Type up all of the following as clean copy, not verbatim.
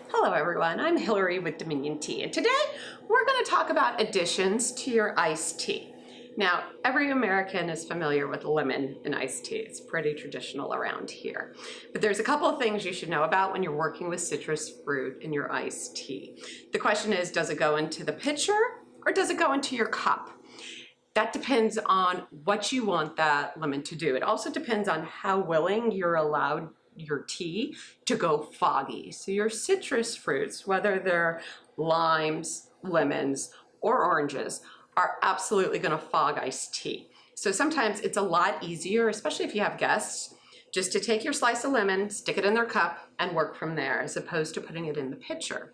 Hello everyone, I'm Hillary with Dominion Tea, and today we're going to talk about additions to your iced tea. Now, every American is familiar with lemon in iced tea. It's pretty traditional around here. But there's a couple of things you should know about when you're working with citrus fruit in your iced tea. The question is, does it go into the pitcher or does it go into your cup? That depends on what you want that lemon to do. It also depends on how willing you're allowed your tea to go foggy. So your citrus fruits, whether they're limes, lemons, or oranges, are absolutely going to fog iced tea. So sometimes it's a lot easier, especially if you have guests, just to take your slice of lemon, stick it in their cup, and work from there, as opposed to putting it in the pitcher.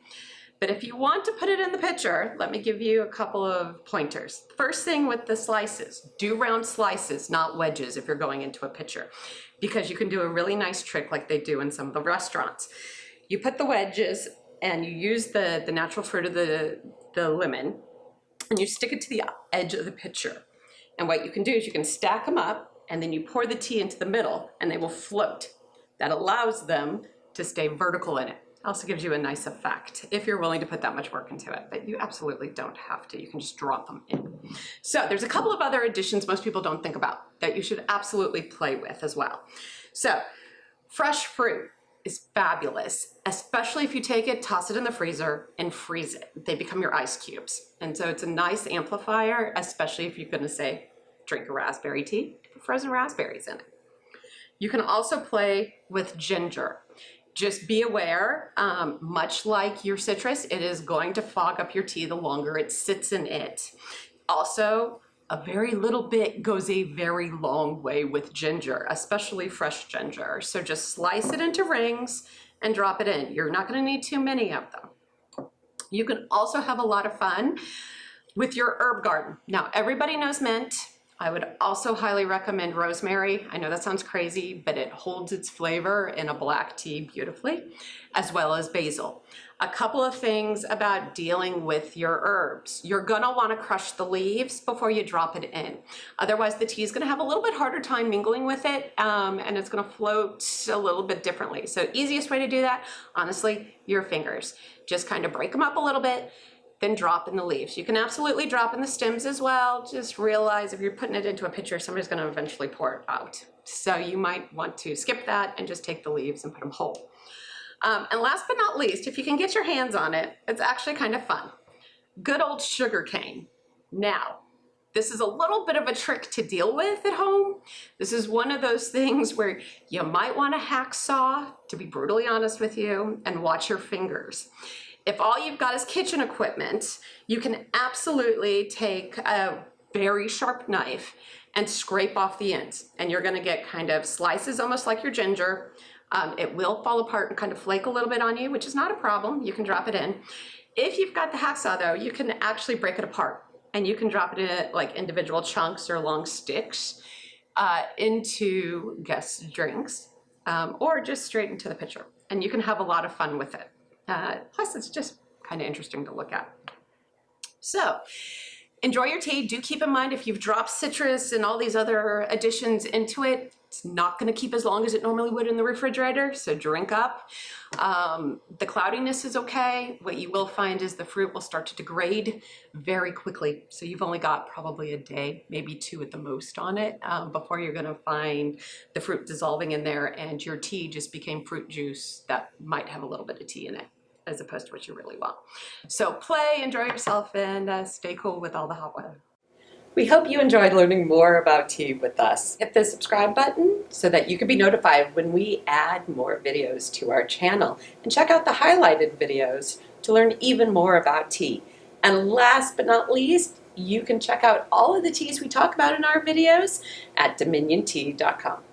But if you want to put it in the pitcher, let me give you a couple of pointers. First thing with the slices, do round slices, not wedges if you're going into a pitcher, because you can do a really nice trick like they do in some of the restaurants. You put the wedges and you use the natural fruit of the lemon and you stick it to the edge of the pitcher. And what you can do is you can stack them up and then you pour the tea into the middle and they will float. That allows them to stay vertical in it. Also gives you a nice effect if you're willing to put that much work into it, but you absolutely don't have to. You can just drop them in. So there's a couple of other additions most people don't think about that you should absolutely play with as well. So fresh fruit is fabulous, especially if you take it, toss it in the freezer and freeze it. They become your ice cubes. And so it's a nice amplifier, especially if you're gonna say, drink a raspberry tea, put frozen raspberries in it. You can also play with ginger. Just be aware, much like your citrus, it is going to fog up your tea the longer it sits in it. Also, a very little bit goes a very long way with ginger, especially fresh ginger. So just slice it into rings and drop it in. You're not going to need too many of them. You can also have a lot of fun with your herb garden. Now, everybody knows mint. I would also highly recommend rosemary. I know that sounds crazy, but it holds its flavor in a black tea beautifully, as well as basil. A couple of things about dealing with your herbs. You're gonna wanna crush the leaves before you drop it in. Otherwise, the tea is gonna have a little bit harder time mingling with it, and it's gonna float a little bit differently. So easiest way to do that, honestly, your fingers. Just kind of break them up a little bit, then drop in the leaves. You can absolutely drop in the stems as well. Just realize if you're putting it into a pitcher, somebody's gonna eventually pour it out. So you might want to skip that and just take the leaves and put them whole. And last but not least, if you can get your hands on it, it's actually kind of fun. Good old sugar cane. Now, this is a little bit of a trick to deal with at home. This is one of those things where you might want a hacksaw, to be brutally honest with you, and watch your fingers. If all you've got is kitchen equipment, you can absolutely take a very sharp knife and scrape off the ends. And you're gonna get kind of slices almost like your ginger. It will fall apart and kind of flake a little bit on you, which is not a problem. You can drop it in. If you've got the hacksaw though, you can actually break it apart and you can drop it in like individual chunks or long sticks into guest drinks or just straight into the pitcher. And you can have a lot of fun with it. Plus, it's just kind of interesting to look at. So, enjoy your tea. Do keep in mind if you've dropped citrus and all these other additions into it, it's not going to keep as long as it normally would in the refrigerator, so drink up. The cloudiness is okay. What you will find is the fruit will start to degrade very quickly. So you've only got probably a day, maybe two at the most on it, before you're going to find the fruit dissolving in there and your tea just became fruit juice that might have a little bit of tea in it, as opposed to what you really want. So play, enjoy yourself, and stay cool with all the hot weather. We hope you enjoyed learning more about tea with us. Hit the subscribe button so that you can be notified when we add more videos to our channel. And check out the highlighted videos to learn even more about tea. And last but not least, you can check out all of the teas we talk about in our videos at dominiontea.com.